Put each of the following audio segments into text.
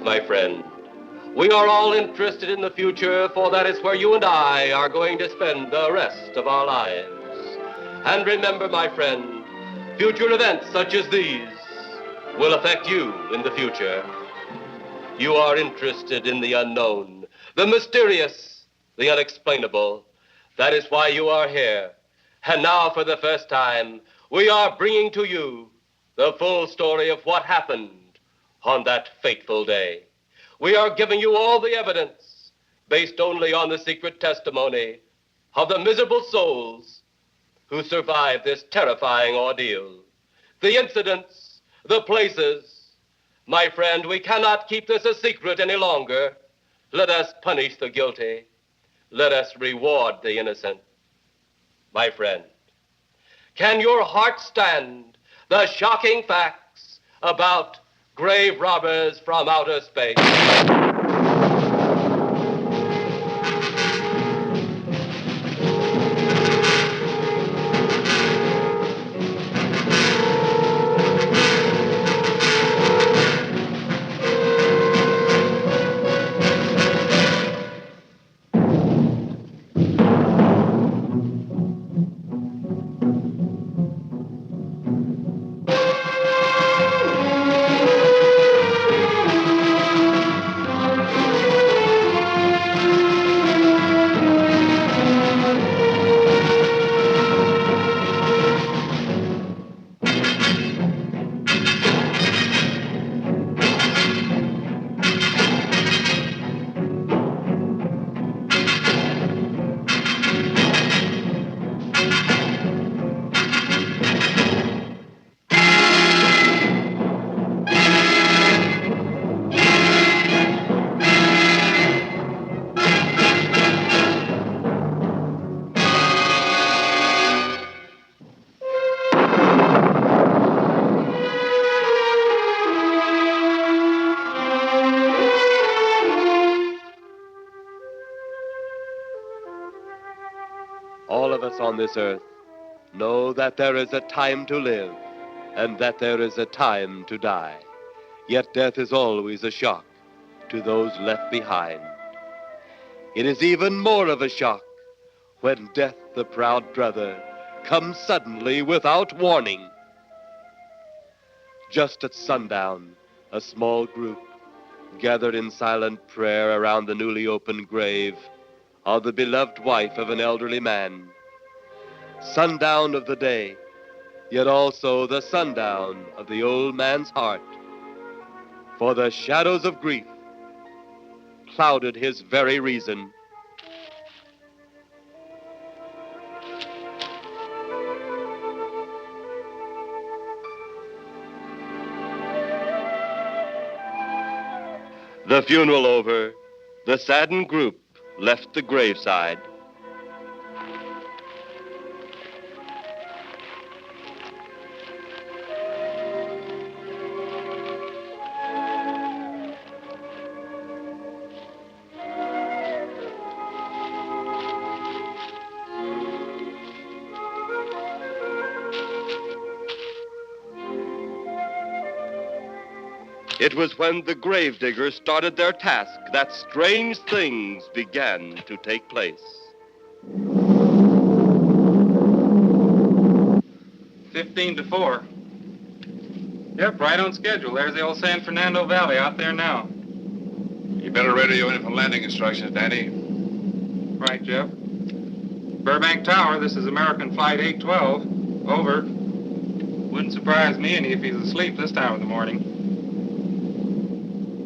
my friend. We are all interested in the future, for that is where you and I are going to spend the rest of our lives. And remember, my friend, future events such as these will affect you in the future. You are interested in the unknown, the mysterious, the unexplainable. That is why you are here. And now, for the first time, we are bringing to you the full story of what happened on that fateful day. We are giving you all the evidence based only on the secret testimony of the miserable souls who survived this terrifying ordeal. The incidents, the places. My friend, we cannot keep this a secret any longer. Let us punish the guilty. Let us reward the innocent. My friend, can your heart stand the shocking facts about grave robbers from outer space? All of us on this earth know that there is a time to live and that there is a time to die. Yet death is always a shock to those left behind. It is even more of a shock when death, the proud brother, comes suddenly without warning. Just at sundown, a small group gathered in silent prayer around the newly opened grave of the beloved wife of an elderly man. Sundown of the day, yet also the sundown of the old man's heart. For the shadows of grief clouded his very reason. The funeral over, the saddened group left the graveside. It was when the gravediggers started their task that strange things began to take place. 15-4. Yep, right on schedule. There's the old San Fernando Valley out there now. You better radio in for landing instructions, Danny. Right, Jeff. Burbank Tower, this is American Flight 812. Over. Wouldn't surprise me any if he's asleep this time of the morning.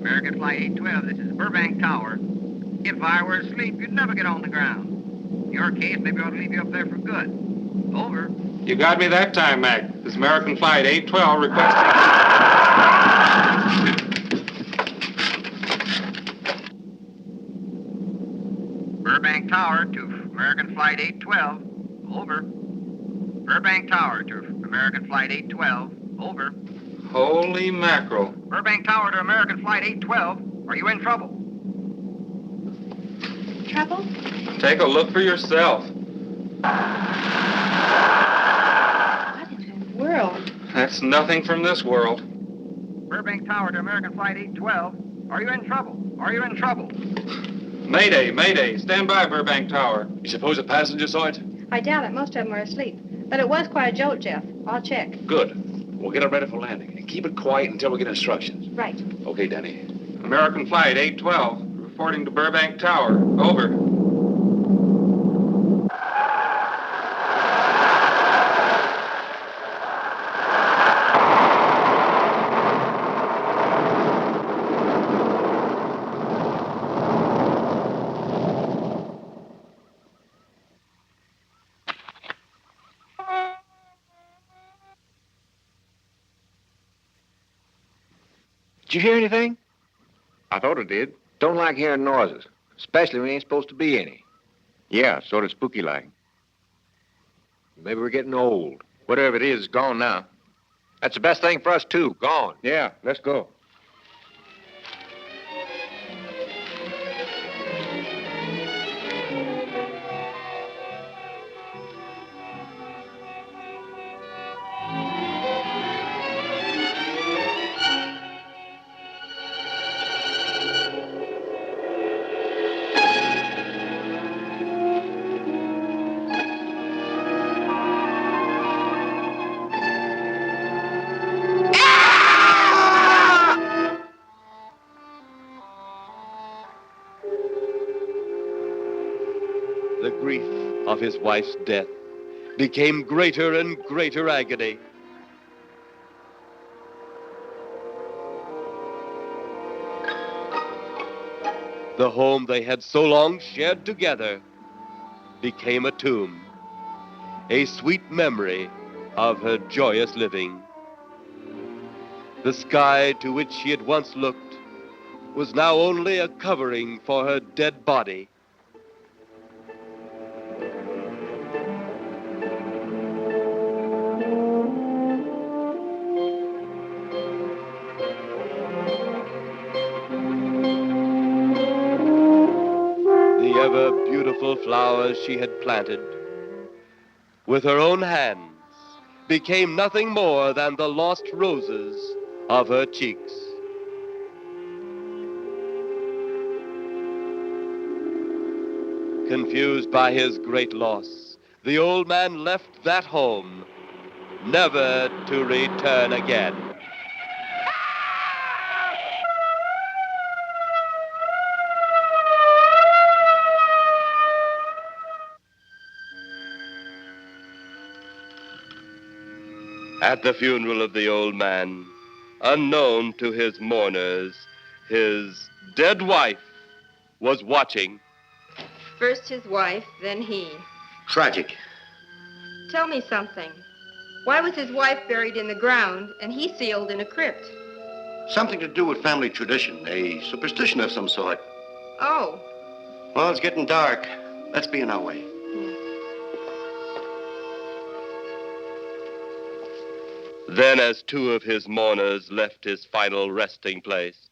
American Flight 812, this is Burbank Tower. If I were asleep, you'd never get on the ground. In your case, maybe I ought to leave you up there for good. Over. You got me that time, Mac. This is American Flight 812 requesting... Burbank Tower to American Flight 812. Over. Burbank Tower to American Flight 812. Over. Holy mackerel. Burbank Tower to American Flight 812. Are you in trouble? Trouble? Take a look for yourself. What in the world? That's nothing from this world. Burbank Tower to American Flight 812. Are you in trouble? Are you in trouble? Mayday, mayday. Stand by, Burbank Tower. You suppose a passenger saw it? I doubt it. Most of them are asleep. But it was quite a jolt, Jeff. I'll check. Good. We'll get it ready for landing. And keep it quiet until we get instructions. Right. Okay, Danny. American Flight 812, reporting to Burbank Tower. Over. Did you hear anything? I thought it did. Don't like hearing noises, especially when there ain't supposed to be any. Yeah, sort of spooky-like. Maybe we're getting old. Whatever it is, it's gone now. That's the best thing for us, too. Gone. Yeah, let's go. The grief of his wife's death became greater and greater agony. The home they had so long shared together became a tomb, a sweet memory of her joyous living. The sky to which she had once looked was now only a covering for her dead body. The ever-beautiful flowers she had planted with her own hands became nothing more than the lost roses of her cheeks. Confused by his great loss, the old man left that home, never to return again. At the funeral of the old man, unknown to his mourners, his dead wife was watching. First his wife, then he. Tragic. Tell me something. Why was his wife buried in the ground and he sealed in a crypt? Something to do with family tradition, a superstition of some sort. Oh. Well, it's getting dark. Let's be on our way. Then, as two of his mourners left his final resting place,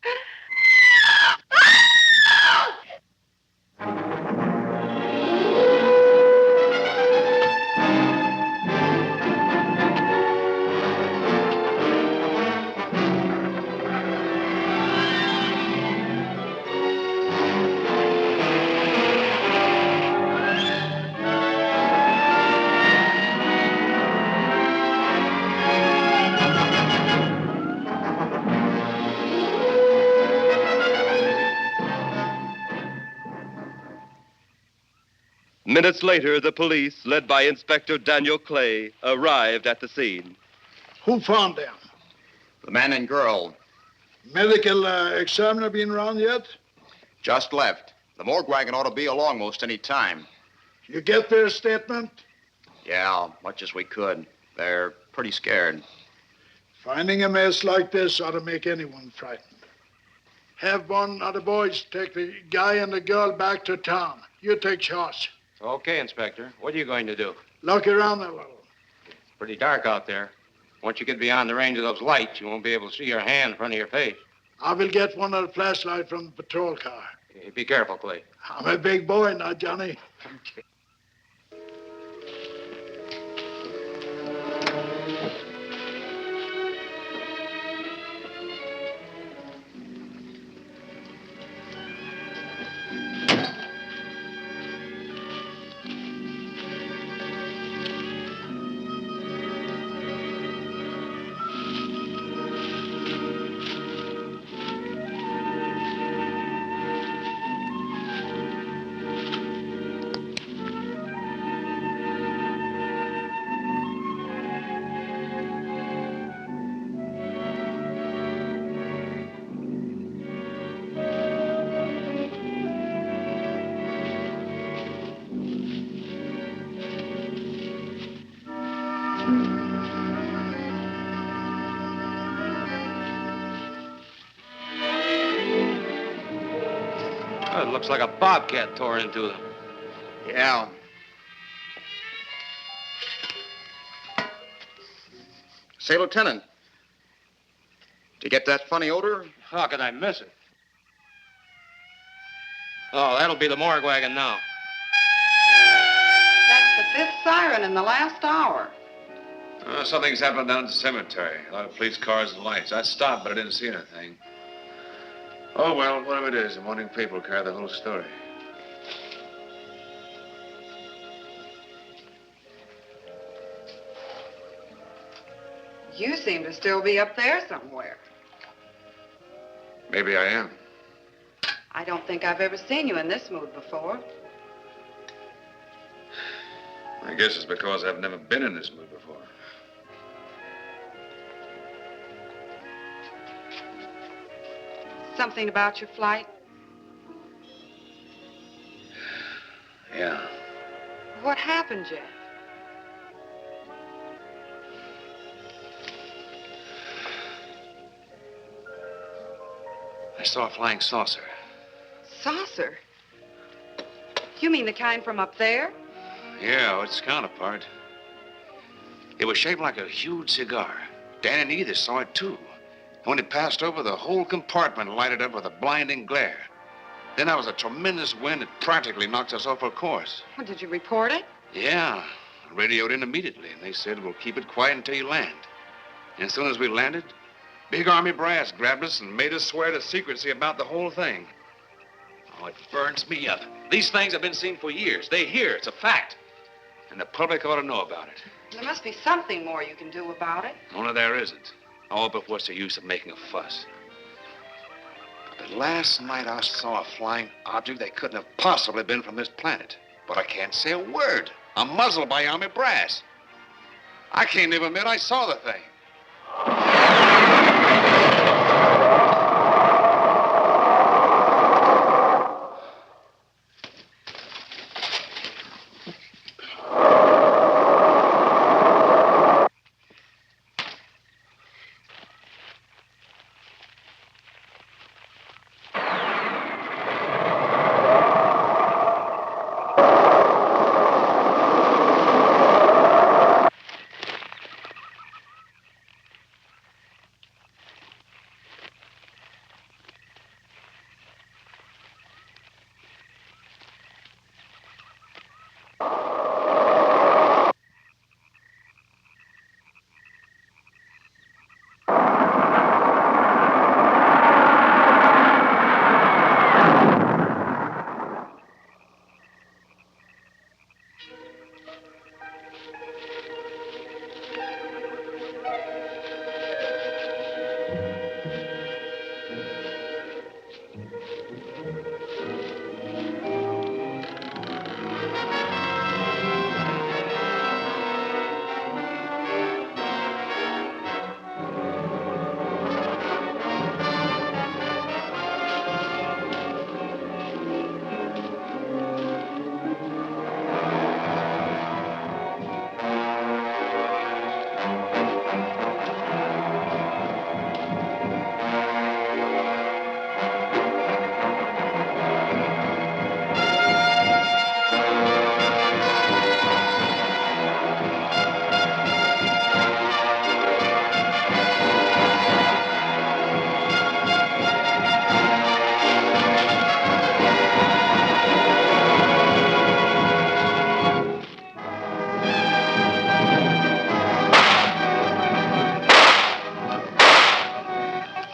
minutes later, the police, led by Inspector Daniel Clay, arrived at the scene. Who found them? The man and girl Medical examiner been around yet? just left. The morgue wagon ought to be along most any time. You get their statement? Yeah, much as we could. They're pretty scared. Finding a mess like this ought to make anyone frightened. Have one of the boys take the guy and the girl back to town. You take charge. Okay, Inspector. What are you going to do? Look around a little. It's pretty dark out there. Once you get beyond the range of those lights, you won't be able to see your hand in front of your face. I will get one of the flashlights from the patrol car. Hey, be careful, Clay. I'm a big boy now, Johnny. Okay. Oh, it looks like a bobcat tore into them. Yeah. Say, Lieutenant, did you get that funny odor? How could I miss it? Oh, that'll be the morgue wagon now. That's the 5th siren in the last hour. Something's happening down at the cemetery. A lot of police cars and lights. I stopped, but I didn't see anything. Oh, well, whatever it is, the morning paper will carry the whole story. You seem to still be up there somewhere. Maybe I am. I don't think I've ever seen you in this mood before. I guess it's because I've never been in this mood before. Something about your flight? Yeah. What happened, Jeff? I saw a flying saucer. Saucer? You mean the kind from up there? Yeah, its counterpart. It was shaped like a huge cigar. Dan and Edith saw it, too. And when it passed over, the whole compartment lighted up with a blinding glare. Then there was a tremendous wind that practically knocked us off our course. Well, did you report it? Yeah. I radioed in immediately, and they said, we'll keep it quiet until you land. And as soon as we landed, big army brass grabbed us and made us swear to secrecy about the whole thing. Oh, it burns me up. These things have been seen for years. They hear. It's a fact. And the public ought to know about it. There must be something more you can do about it. Only there isn't. Oh, but what's the use of making a fuss? But last night I saw a flying object that couldn't have possibly been from this planet. But I can't say a word. I'm muzzled by army brass. I can't even admit I saw the thing.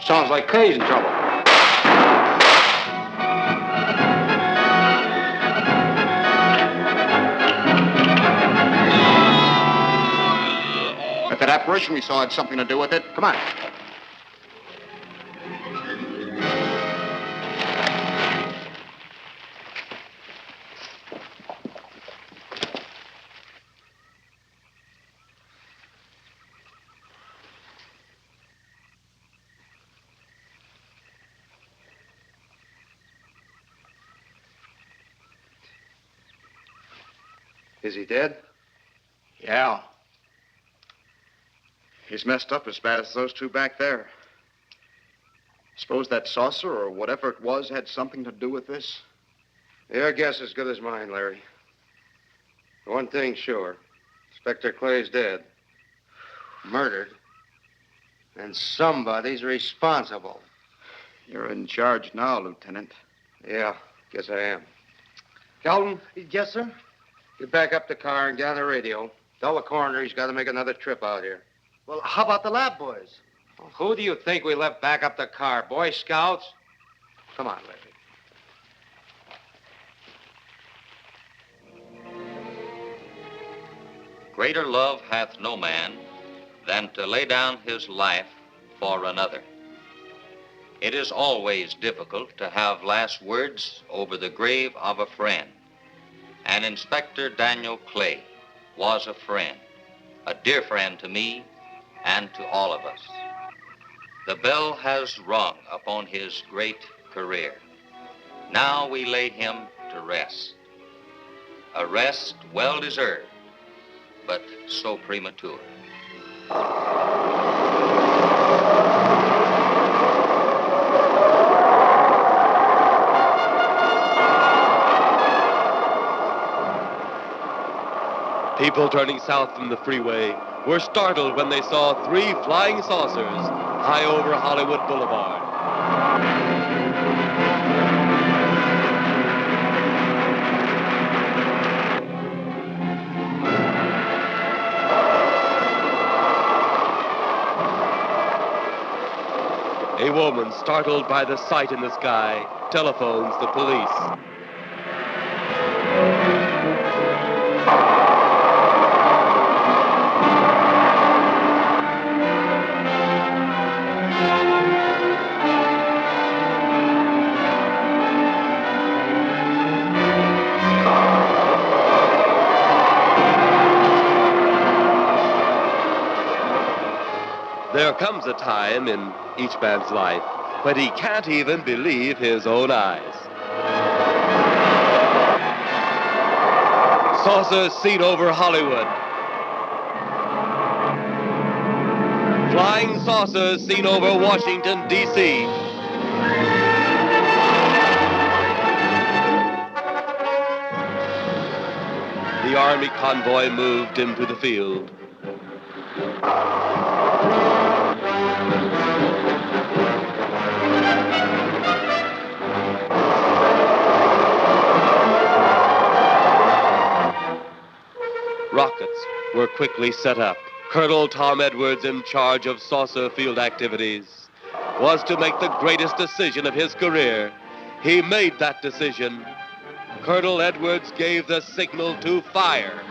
Sounds like Kay's in trouble. If that apparition we saw had something to do with it, come on. Is he dead? Yeah. He's messed up as bad as those two back there. Suppose that saucer or whatever it was had something to do with this? Your guess is as good as mine, Larry. One thing's sure. Inspector Clay's dead. Murdered. And somebody's responsible. You're in charge now, Lieutenant. Yeah, guess I am. Kelton? Yes, sir? Get back up the car and get on the radio. Tell the coroner he's got to make another trip out here. Well, how about the lab boys? Well, who do you think we left back up the car? Boy Scouts? Come on, Larry. Greater love hath no man than to lay down his life for another. It is always difficult to have last words over the grave of a friend. And Inspector Daniel Clay was a friend, a dear friend to me and to all of us. The bell has rung upon his great career. Now we lay him to rest. A rest well deserved, but so premature. People turning south from the freeway were startled when they saw 3 flying saucers high over Hollywood Boulevard. A woman, startled by the sight in the sky, telephones the police. There comes a time in each man's life when he can't even believe his own eyes. Saucers seen over Hollywood. Flying saucers seen over Washington, D.C. The Army convoy moved into the field. Rockets were quickly set up. Colonel Tom Edwards, in charge of saucer field activities, was to make the greatest decision of his career. He made that decision. Colonel Edwards gave the signal to fire.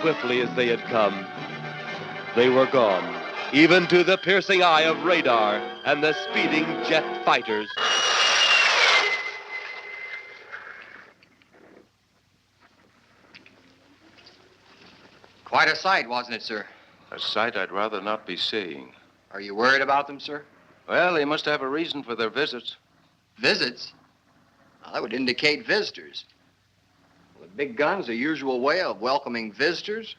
Swiftly as they had come, they were gone, even to the piercing eye of radar and the speeding jet fighters. Quite a sight, wasn't it, sir? A sight I'd rather not be seeing. Are you worried about them, sir? Well, they must have a reason for their visits. Visits? Well, that would indicate visitors. Well, the big gun's the usual way of welcoming visitors.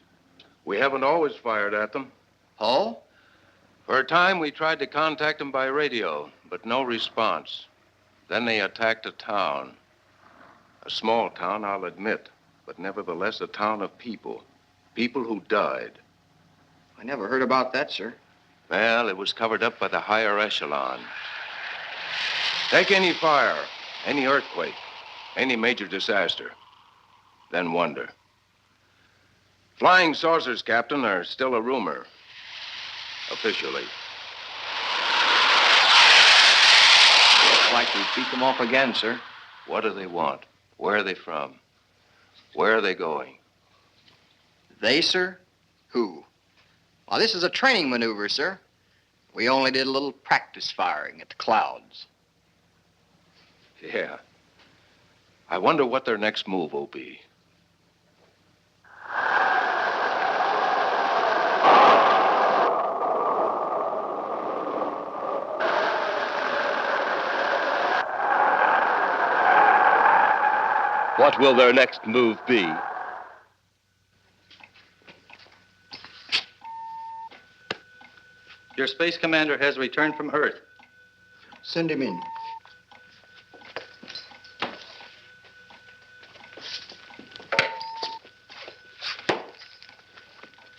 We haven't always fired at them. Oh? For a time, we tried to contact them by radio, but no response. Then they attacked a town. A small town, I'll admit, but nevertheless a town of people. People who died. I never heard about that, sir. Well, it was covered up by the higher echelon. Take any fire, any earthquake, any major disaster, then wonder. Flying saucers, Captain, are still a rumor. Officially. Looks like we beat them off again, sir. What do they want? Where are they from? Where are they going? They, sir? Who? Well, this is a training maneuver, sir. We only did a little practice firing at the clouds. Yeah. I wonder what their next move will be. What will their next move be? Your space commander has returned from Earth. Send him in.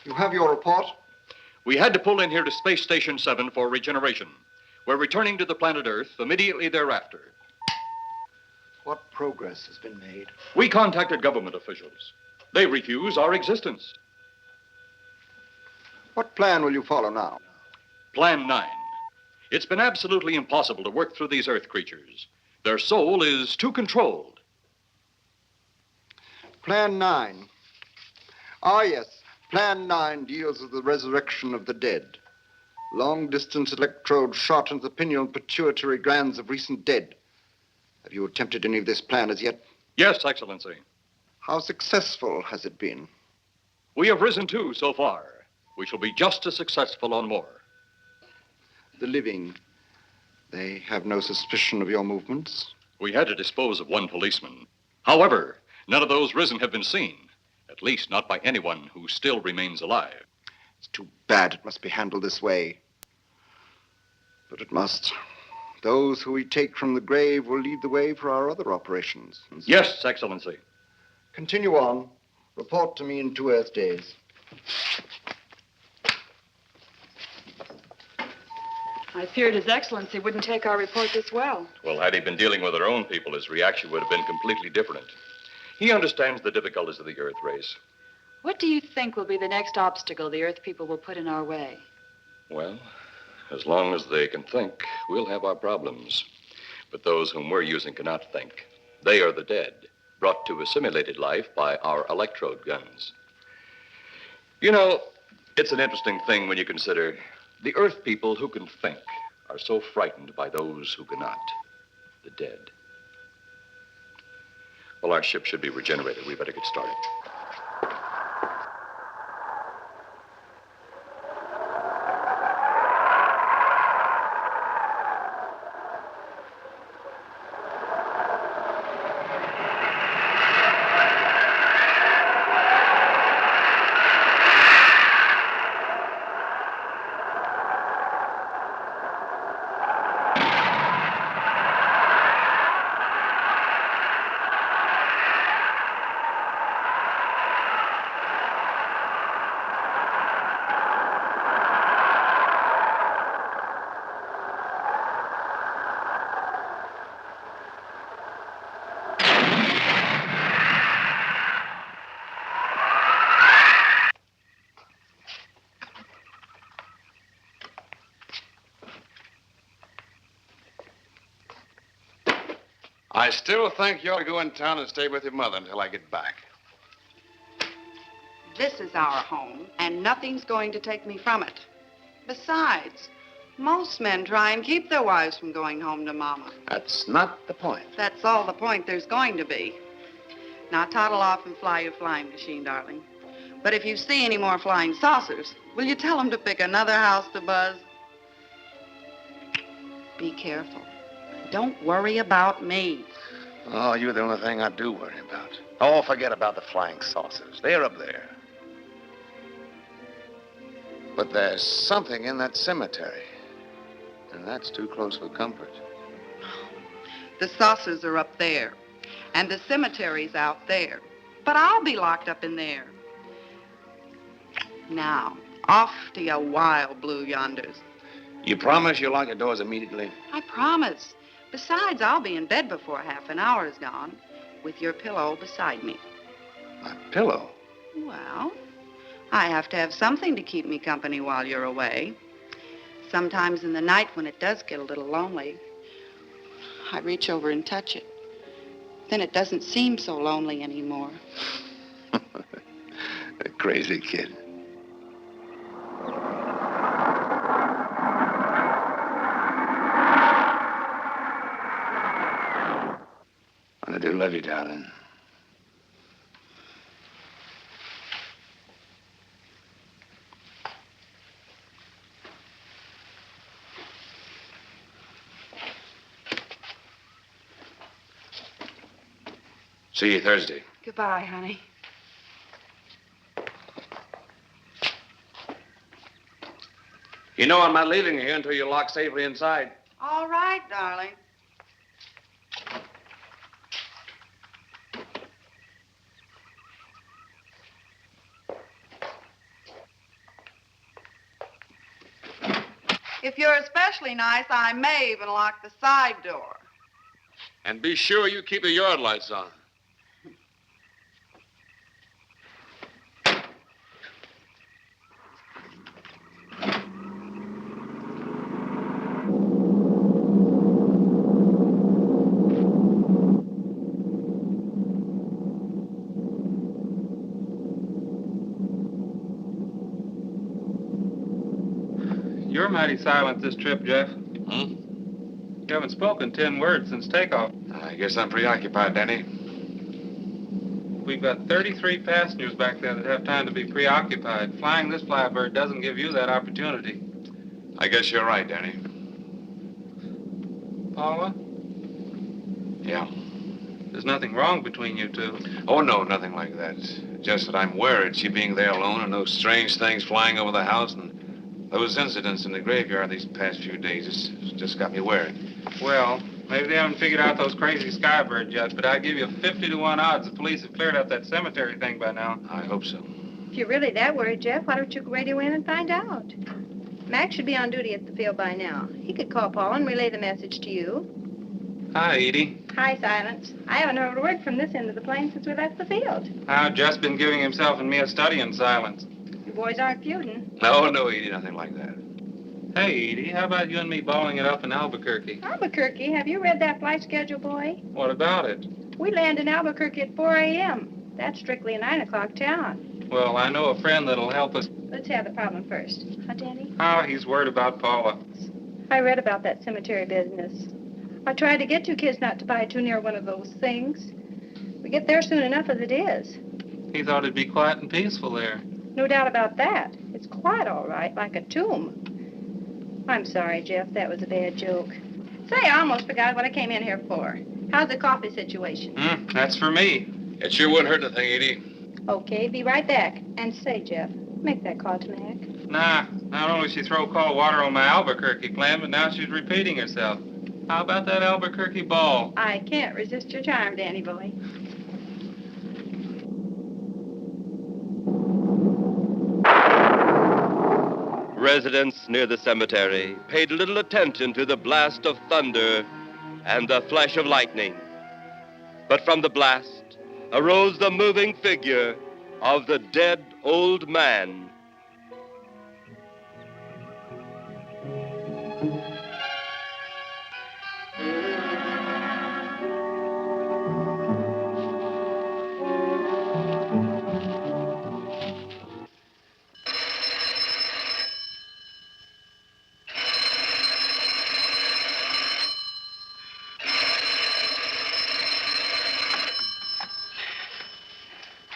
You have your report? We had to pull in here to Space Station 7 for regeneration. We're returning to the planet Earth immediately thereafter. What progress has been made? We contacted government officials. They refuse our existence. What plan will you follow now? Plan 9. It's been absolutely impossible to work through these Earth creatures. Their soul is too controlled. Plan 9. Ah, yes. Plan 9 deals with the resurrection of the dead. Long-distance electrode shot into the pineal and pituitary glands of recent dead. Have you attempted any of this plan as yet? Yes, Excellency. How successful has it been? We have risen too so far. We shall be just as successful on more. The living, they have no suspicion of your movements? We had to dispose of one policeman. However, none of those risen have been seen. At least not by anyone who still remains alive. It's too bad it must be handled this way. But it must. Those who we take from the grave will lead the way for our other operations. Yes, Excellency. Continue on. Report to me in 2 Earth days. I feared His Excellency wouldn't take our report this well. Well, had he been dealing with our own people, his reaction would have been completely different. He understands the difficulties of the Earth race. What do you think will be the next obstacle the Earth people will put in our way? Well, as long as they can think, we'll have our problems. But those whom we're using cannot think. They are the dead, brought to a simulated life by our electrode guns. You know, it's an interesting thing when you consider the Earth people who can think are so frightened by those who cannot, the dead. Well, our ship should be regenerated. We better get started. I still think you ought to go in town and stay with your mother until I get back. This is our home, and nothing's going to take me from it. Besides, most men try and keep their wives from going home to Mama. That's not the point. That's all the point there's going to be. Now toddle off and fly your flying machine, darling. But if you see any more flying saucers, will you tell them to pick another house to buzz? Be careful. Don't worry about me. Oh, you're the only thing I do worry about. Oh, forget about the flying saucers. They're up there. But there's something in that cemetery. And that's too close for comfort. The saucers are up there, and the cemetery's out there. But I'll be locked up in there. Now, off to your wild blue yonders. You promise you'll lock the doors immediately? I promise. Besides, I'll be in bed before half an hour is gone, with your pillow beside me. My pillow? Well, I have to have something to keep me company while you're away. Sometimes in the night when it does get a little lonely, I reach over and touch it. Then it doesn't seem so lonely anymore. A crazy kid. I do love you, darling. See you Thursday. Goodbye, honey. You know I'm not leaving you here until you're locked safely inside. All right, darling. If you're especially nice, I may even lock the side door. And be sure you keep the yard lights on. You're mighty silent this trip, Jeff. You haven't spoken 10 words since takeoff. I guess I'm preoccupied, Danny. We've got 33 passengers back there that have time to be preoccupied. Flying this flybird doesn't give you that opportunity. I guess you're right, Danny. Paula? Yeah. There's nothing wrong between you two. Oh, no, nothing like that. Just that I'm worried, she being there alone and those strange things flying over the house and those incidents in the graveyard these past few days. It's just got me worried. Well, maybe they haven't figured out those crazy skybirds yet, but I'd give you 50-to-1 odds the police have cleared up that cemetery thing by now. I hope so. If you're really that worried, Jeff, why don't you radio in and find out? Mac should be on duty at the field by now. He could call Paul and relay the message to you. Hi, Edie. Hi, Silence. I haven't heard a word from this end of the plane since we left the field. I've just been giving himself and me a study in silence. You boys aren't feuding. No, Edie, nothing like that. Hey, Edie, how about you and me balling it up in Albuquerque? Albuquerque? Have you read that flight schedule, boy? What about it? We land in Albuquerque at 4 a.m. That's strictly a 9 o'clock town. Well, I know a friend that'll help us. Let's have the problem first. Huh, Danny? Oh, he's worried about Paula. I read about that cemetery business. I tried to get you kids not to buy too near one of those things. We get there soon enough as it is. He thought it'd be quiet and peaceful there. No doubt about that. It's quiet, all right, like a tomb. I'm sorry, Jeff. That was a bad joke. Say, I almost forgot what I came in here for. How's the coffee situation? That's for me. It sure wouldn't hurt anything, Edie. Okay, be right back. And say, Jeff, make that call to Mac. Nah, not only she throw cold water on my Albuquerque plan, but now she's repeating herself. How about that Albuquerque ball? I can't resist your charm, Danny boy. Residents near the cemetery paid little attention to the blast of thunder and the flash of lightning. But from the blast arose the moving figure of the dead old man.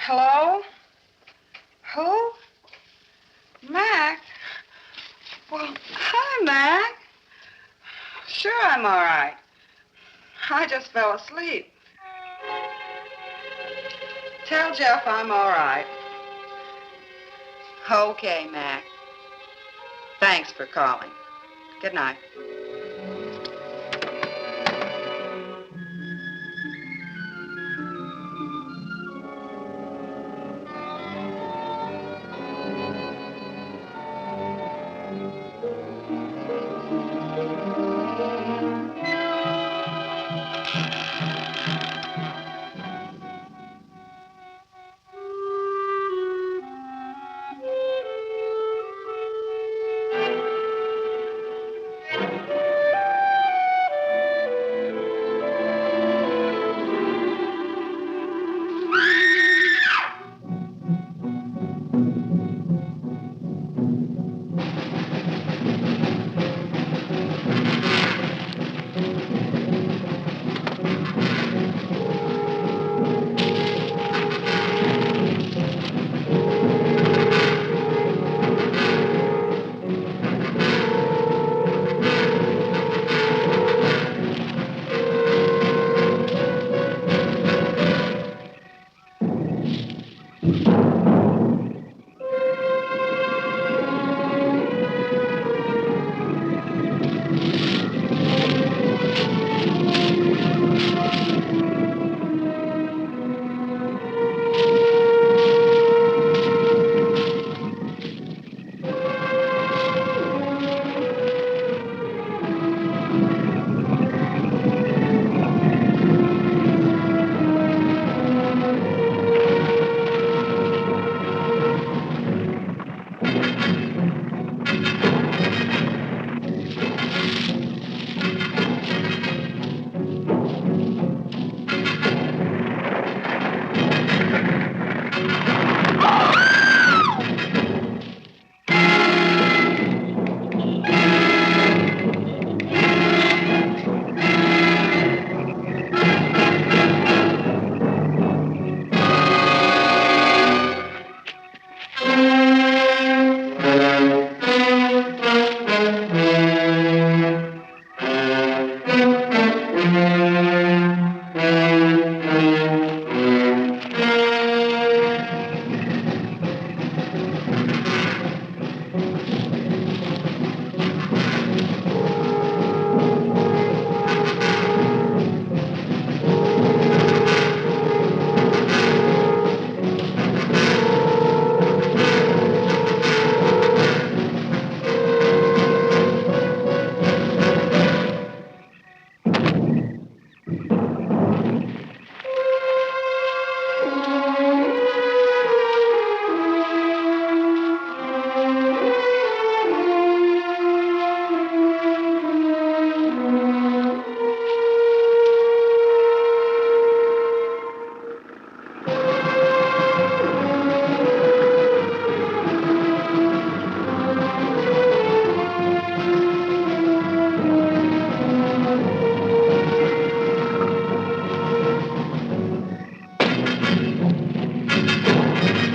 Hello? Who? Mac? Well, hi, Mac. Sure, I'm all right. I just fell asleep. Tell Jeff I'm all right. Okay, Mac. Thanks for calling. Good night.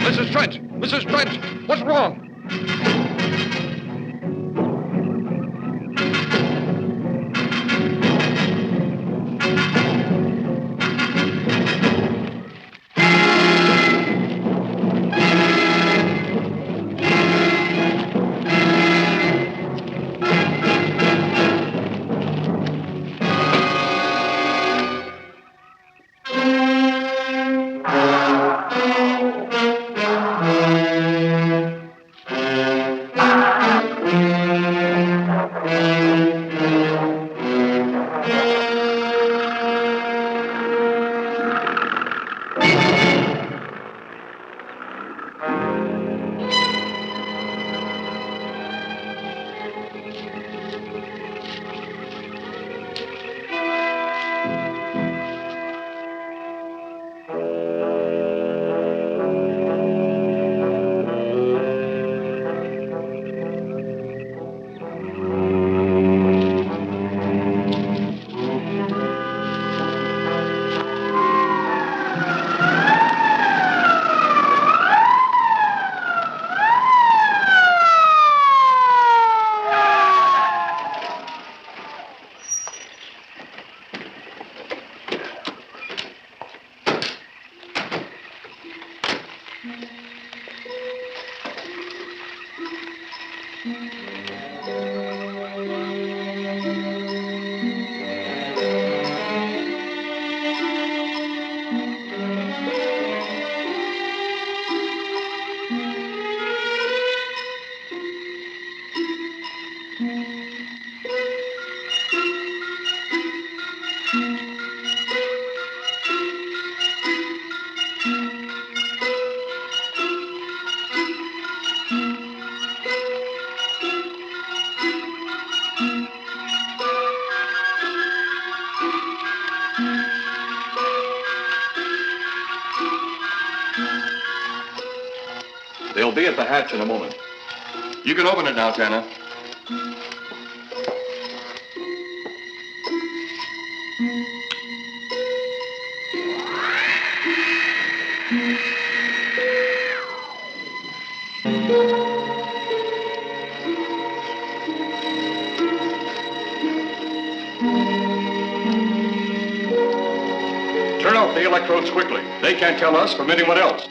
Mrs. Trent! Mrs. Trent! What's wrong? They'll be at the hatch in a moment. You can open it now, Tanner. Turn off the electrodes quickly. They can't tell us from anyone else.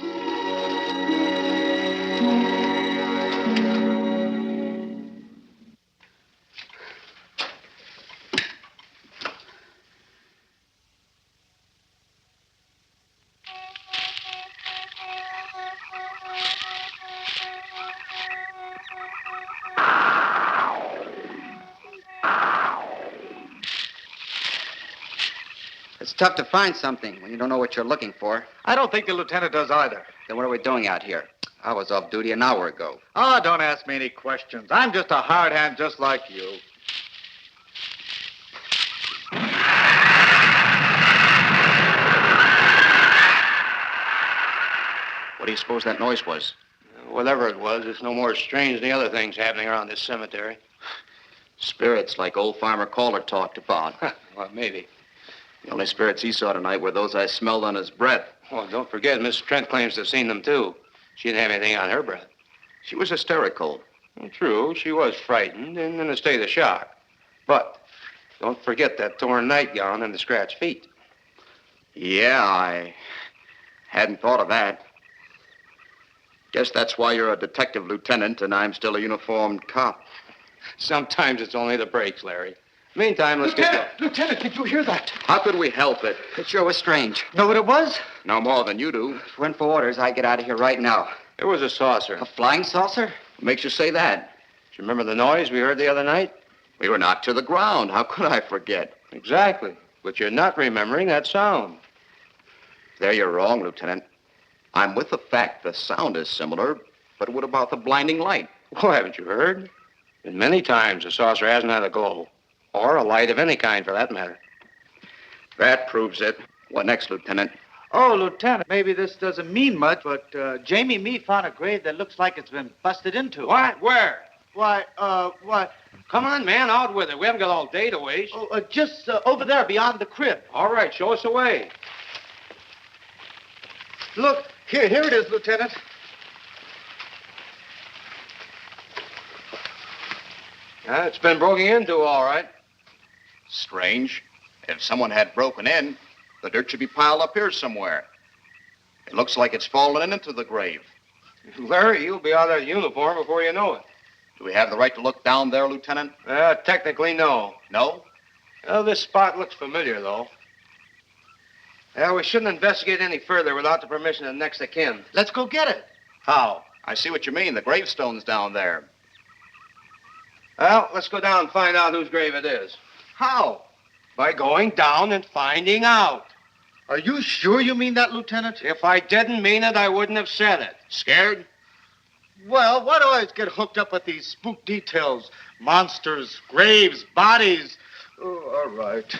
tough to find something when you don't know what you're looking for. I don't think the lieutenant does either. Then what are we doing out here? I was off duty an hour ago. Oh, don't ask me any questions. I'm just a hard hand just like you. What do you suppose that noise was? Whatever it was, it's no more strange than the other things happening around this cemetery. Spirits like old Farmer Calder talked about. Well, maybe. The only spirits he saw tonight were those I smelled on his breath. Well, don't forget, Miss Trent claims to have seen them, too. She didn't have anything on her breath. She was hysterical. Well, true, she was frightened and in a state of shock. But don't forget that torn nightgown and the scratched feet. Yeah, I hadn't thought of that. Guess that's why you're a detective lieutenant and I'm still a uniformed cop. Sometimes it's only the breaks, Larry. Meantime, let's get going. Lieutenant, did you hear that? How could we help it? It sure was strange. Know what it was? No more than you do. If it weren't for orders, I'd get out of here right now. It was a saucer. A flying saucer? What makes you say that? Do you remember the noise we heard the other night? We were knocked to the ground. How could I forget? Exactly. But you're not remembering that sound. There you're wrong, Lieutenant. I'm with the fact the sound is similar, but what about the blinding light? Oh, haven't you heard? Been many times the saucer hasn't had a glow. Or a light of any kind, for that matter. That proves it. What next, Lieutenant? Oh, Lieutenant, maybe this doesn't mean much, but Jamie Mee found a grave that looks like it's been busted into. What? Where? Why, what? Come on, man, out with it. We haven't got all day to waste. Oh, just over there beyond the crib. All right, show us the way. Look, here it is, Lieutenant. It's been broken into, all right. Strange. If someone had broken in, the dirt should be piled up here somewhere. It looks like it's fallen into the grave. Larry, you'll be out of that uniform before you know it. Do we have the right to look down there, Lieutenant? Technically, no. No? Well, this spot looks familiar, though. We shouldn't investigate any further without the permission of next of kin. Let's go get it. How? I see what you mean. The gravestone's down there. Well, let's go down and find out whose grave it is. How? By going down and finding out. Are you sure you mean that, Lieutenant? If I didn't mean it, I wouldn't have said it. Scared? Well, why do I always get hooked up with these spook details? Monsters, graves, bodies. Oh, all right.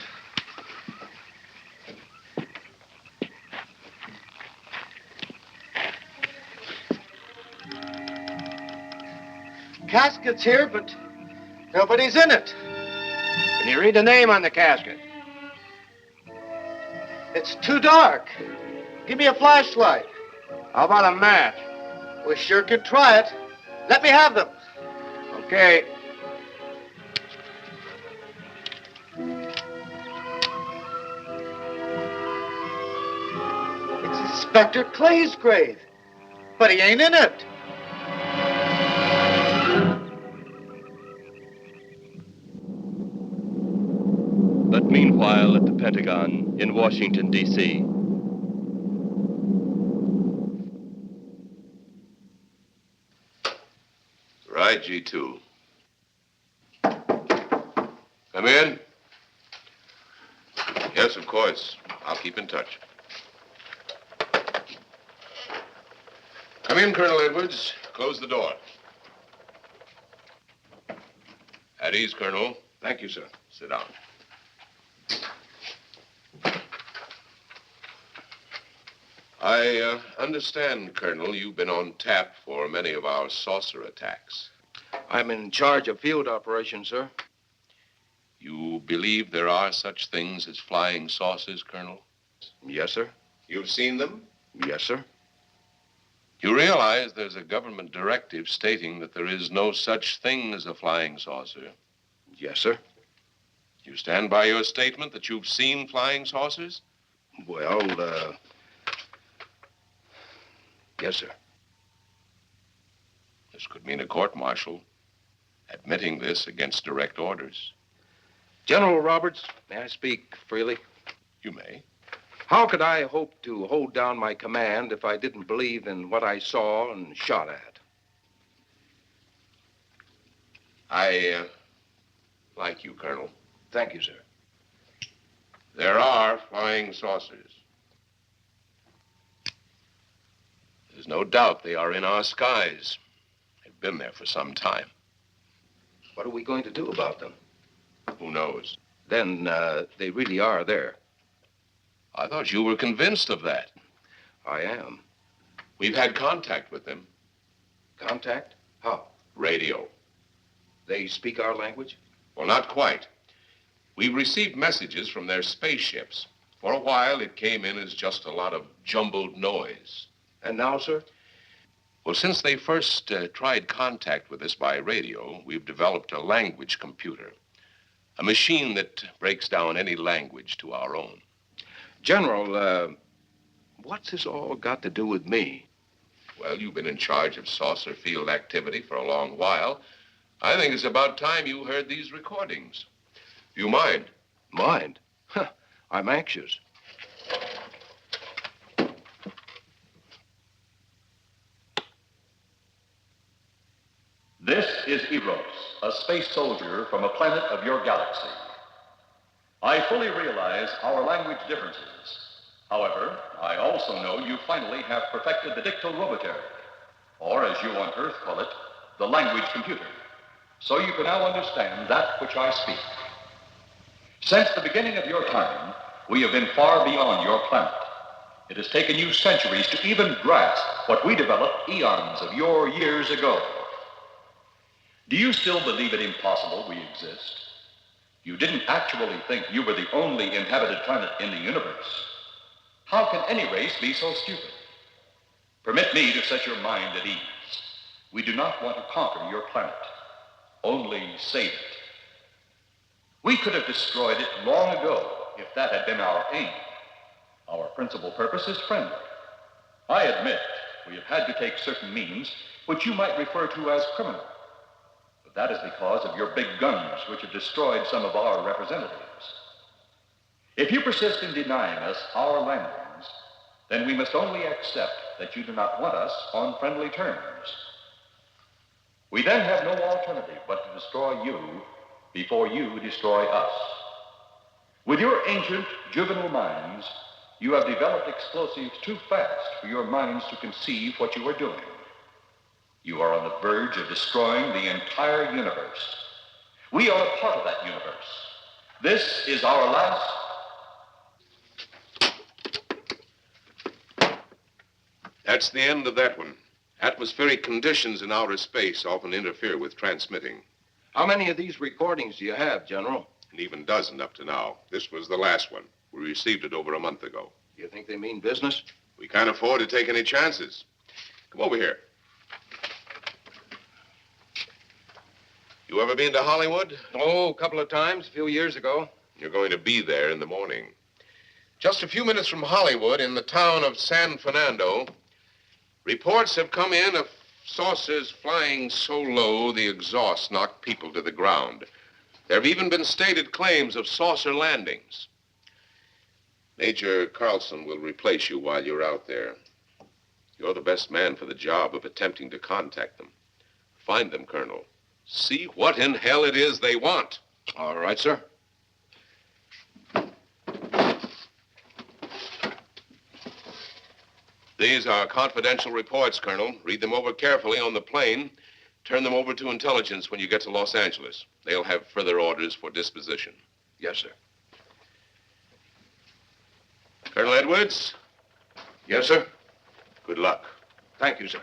Casket's here, but nobody's in it. Can you read the name on the casket? It's too dark. Give me a flashlight. How about a match? We sure could try it. Let me have them. Okay. It's Inspector Clay's grave, but he ain't in it. But meanwhile, at the Pentagon in Washington, D.C., Right, G2. Come in. Yes, of course. I'll keep in touch. Come in, Colonel Edwards. Close the door. At ease, Colonel. Thank you, sir. Sit down. I understand, Colonel, you've been on tap for many of our saucer attacks. I'm in charge of field operations, sir. You believe there are such things as flying saucers, Colonel? Yes, sir. You've seen them? Yes, sir. You realize there's a government directive stating that there is no such thing as a flying saucer? Yes, sir. You stand by your statement that you've seen flying saucers? Well, yes, sir. This could mean a court-martial, admitting this against direct orders. General Roberts, may I speak freely? You may. How could I hope to hold down my command if I didn't believe in what I saw and shot at? I like you, Colonel. Thank you, sir. There are flying saucers. There's no doubt they are in our skies. They've been there for some time. What are we going to do about them? Who knows? Then they really are there. I thought you were convinced of that. I am. We've had contact with them. Contact? How? Radio. They speak our language? Well, not quite. We received messages from their spaceships. For a while, it came in as just a lot of jumbled noise. And now, sir? Well, since they first tried contact with us by radio, we've developed a language computer. A machine that breaks down any language to our own. General, what's this all got to do with me? Well, you've been in charge of saucer field activity for a long while. I think it's about time you heard these recordings. Do you mind? Mind? Huh, I'm anxious. This is Eros, a space soldier from a planet of your galaxy. I fully realize our language differences. However, I also know you finally have perfected the dictorobotery, or as you on Earth call it, the language computer. So you can now understand that which I speak. Since the beginning of your time, we have been far beyond your planet. It has taken you centuries to even grasp what we developed eons of your years ago. Do you still believe it impossible we exist? You didn't actually think you were the only inhabited planet in the universe. How can any race be so stupid? Permit me to set your mind at ease. We do not want to conquer your planet, only save it. We could have destroyed it long ago if that had been our aim. Our principal purpose is friendly. I admit we have had to take certain means which you might refer to as criminal. But that is because of your big guns which have destroyed some of our representatives. If you persist in denying us our landings, then we must only accept that you do not want us on friendly terms. We then have no alternative but to destroy you before you destroy us. With your ancient, juvenile minds, you have developed explosives too fast for your minds to conceive what you are doing. You are on the verge of destroying the entire universe. We are a part of that universe. This is our last... That's the end of that one. Atmospheric conditions in outer space often interfere with transmitting. How many of these recordings do you have, General? An even dozen up to now. This was the last one. We received it over a month ago. You think they mean business? We can't afford to take any chances. Come over here. You ever been to Hollywood? Oh, a couple of times, a few years ago. You're going to be there in the morning. Just a few minutes from Hollywood, in the town of San Fernando, reports have come in of saucers flying so low the exhaust knocked people to the ground. There have even been stated claims of saucer landings. Major Carlson will replace you while you're out there. You're the best man for the job of attempting to contact them. Find them, Colonel. See what in hell it is they want. All right, sir. These are confidential reports, Colonel. Read them over carefully on the plane. Turn them over to intelligence when you get to Los Angeles. They'll have further orders for disposition. Yes, sir. Colonel Edwards? Yes, sir. Good luck. Thank you, sir.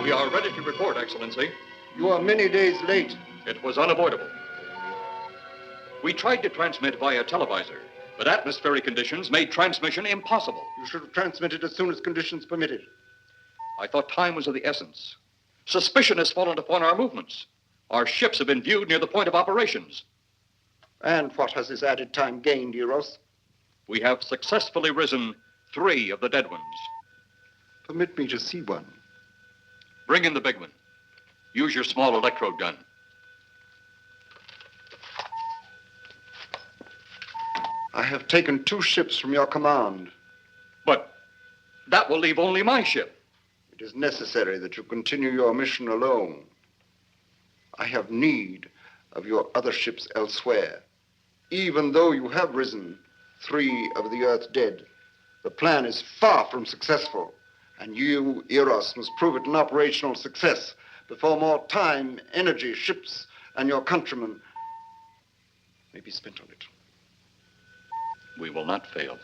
We are ready to report, Excellency. You are many days late. It was unavoidable. We tried to transmit via televisor, but atmospheric conditions made transmission impossible. You should have transmitted as soon as conditions permitted. I thought time was of the essence. Suspicion has fallen upon our movements. Our ships have been viewed near the point of operations. And what has this added time gained, Eros? We have successfully risen 3 of the dead ones. Permit me to see one. Bring in the big one. Use your small electrode gun. I have taken 2 ships from your command. But that will leave only my ship. It is necessary that you continue your mission alone. I have need of your other ships elsewhere. Even though you have risen 3 of the Earth's dead, the plan is far from successful, and you, Eros, must prove it an operational success before more time, energy, ships, and your countrymen may be spent on it. We will not fail.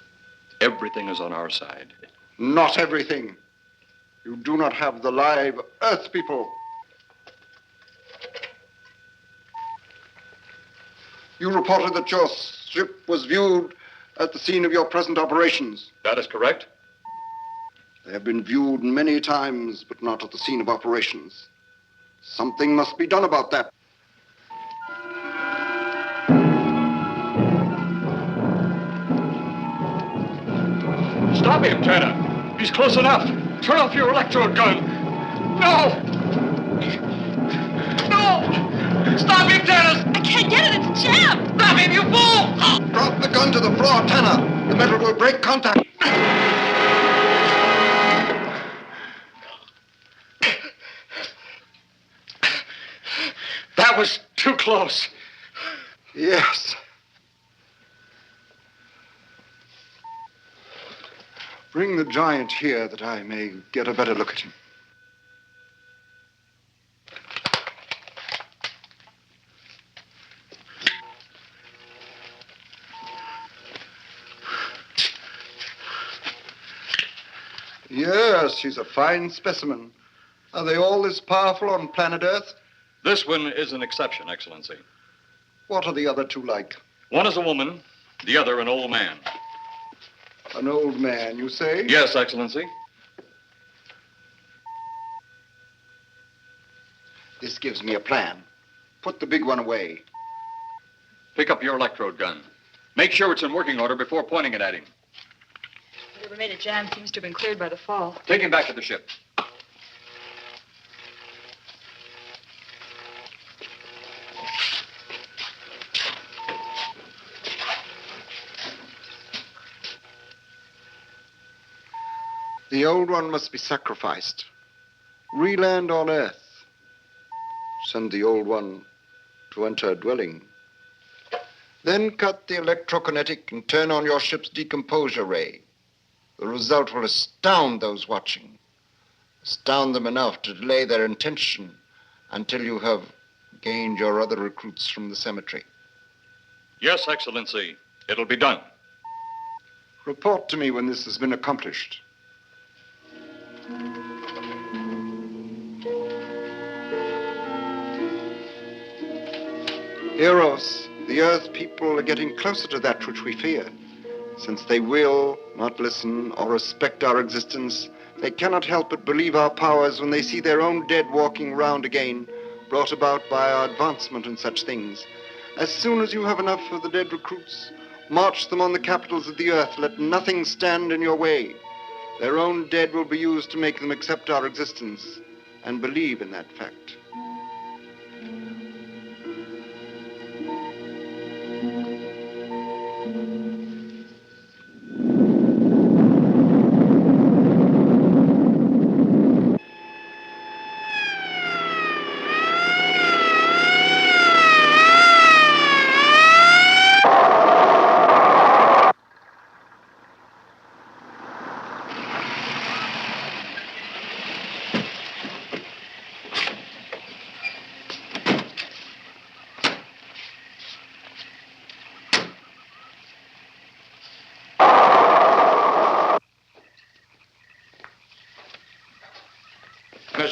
Everything is on our side. Not everything. You do not have the live Earth people. You reported that your ship was viewed at the scene of your present operations. That is correct. They have been viewed many times, but not at the scene of operations. Something must be done about that. Stop him, Tanner. He's close enough. Turn off your electrode gun. No! No! Stop him, Tanner! I can't get it. It's jammed. Stop him, you fool! Drop the gun to the floor, Tanner. The metal will break contact. That was too close. Yes. Bring the giant here that I may get a better look at him. Yes, he's a fine specimen. Are they all this powerful on planet Earth? This one is an exception, Excellency. What are the other 2 like? One is a woman, the other an old man. An old man, you say? Yes, Excellency. This gives me a plan. Put the big one away. Pick up your electrode gun. Make sure it's in working order before pointing it at him. Whatever made it jam seems to have been cleared by the fall. Take him back to the ship. The old one must be sacrificed. Re-land on Earth. Send the old one to enter a dwelling. Then cut the electrokinetic and turn on your ship's decomposure ray. The result will astound those watching. Astound them enough to delay their intention until you have gained your other recruits from the cemetery. Yes, Excellency. It'll be done. Report to me when this has been accomplished. Eros, the Earth people are getting closer to that which we fear. Since they will not listen or respect our existence, they cannot help but believe our powers when they see their own dead walking round again, brought about by our advancement and such things. As soon as you have enough of the dead recruits, march them on the capitals of the Earth. Let nothing stand in your way. Their own dead will be used to make them accept our existence and believe in that fact.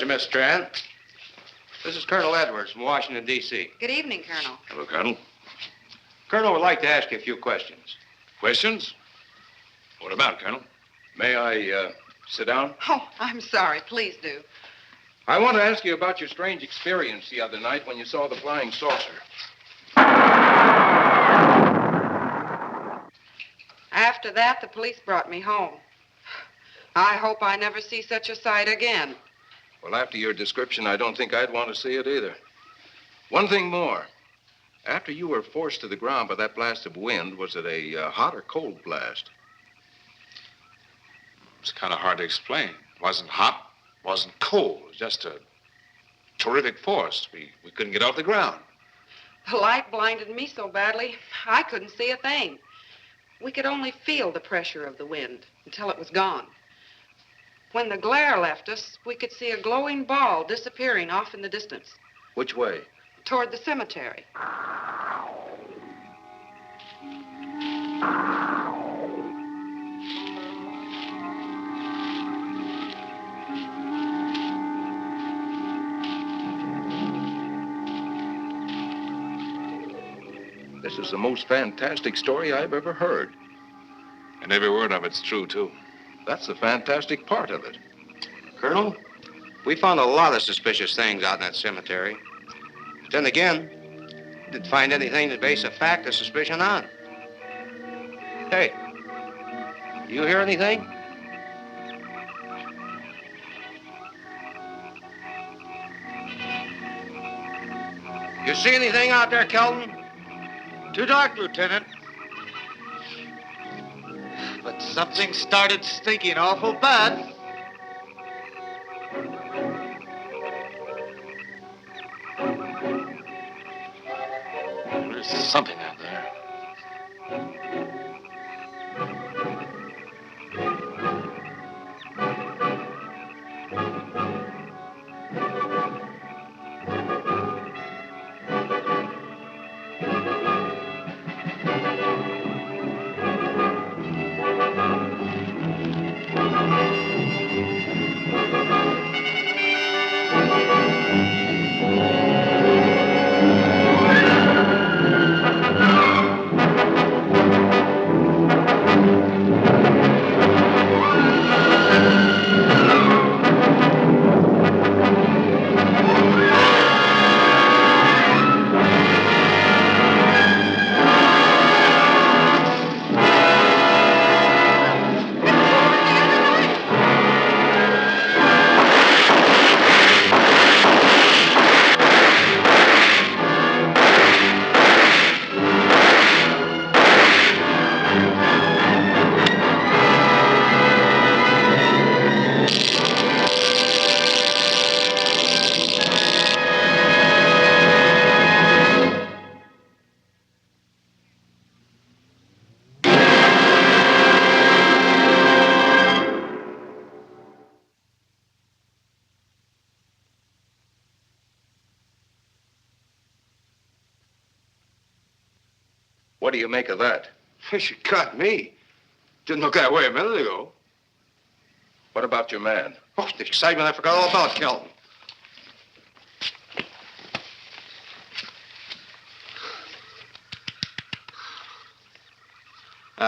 Miss Strand. This is Colonel Edwards from Washington, D.C. Good evening, Colonel. Hello, Colonel. Colonel would like to ask you a few questions. Questions? What about, Colonel? May I sit down? Oh, I'm sorry. Please do. I want to ask you about your strange experience the other night when you saw the flying saucer. After that, the police brought me home. I hope I never see such a sight again. Well, after your description, I don't think I'd want to see it either. One thing more. After you were forced to the ground by that blast of wind, was it a hot or cold blast? It's kind of hard to explain. It wasn't hot, wasn't cold. It was just a terrific force. We couldn't get off the ground. The light blinded me so badly, I couldn't see a thing. We could only feel the pressure of the wind until it was gone. When the glare left us, we could see a glowing ball disappearing off in the distance, Which way? toward the cemetery. This is the most fantastic story I've ever heard. And every word of it's true, too. That's the fantastic part of it. Colonel, we found a lot of suspicious things out in that cemetery. But then again, didn't find anything to base a fact or suspicion on. Hey, you hear anything? You see anything out there, Kelton? Too dark, Lieutenant. But something started stinking awful bad. There's something out there. What do you make of that? You got me. Didn't look that way a minute ago. What about your man? Oh, the excitement I forgot all about, Kelton.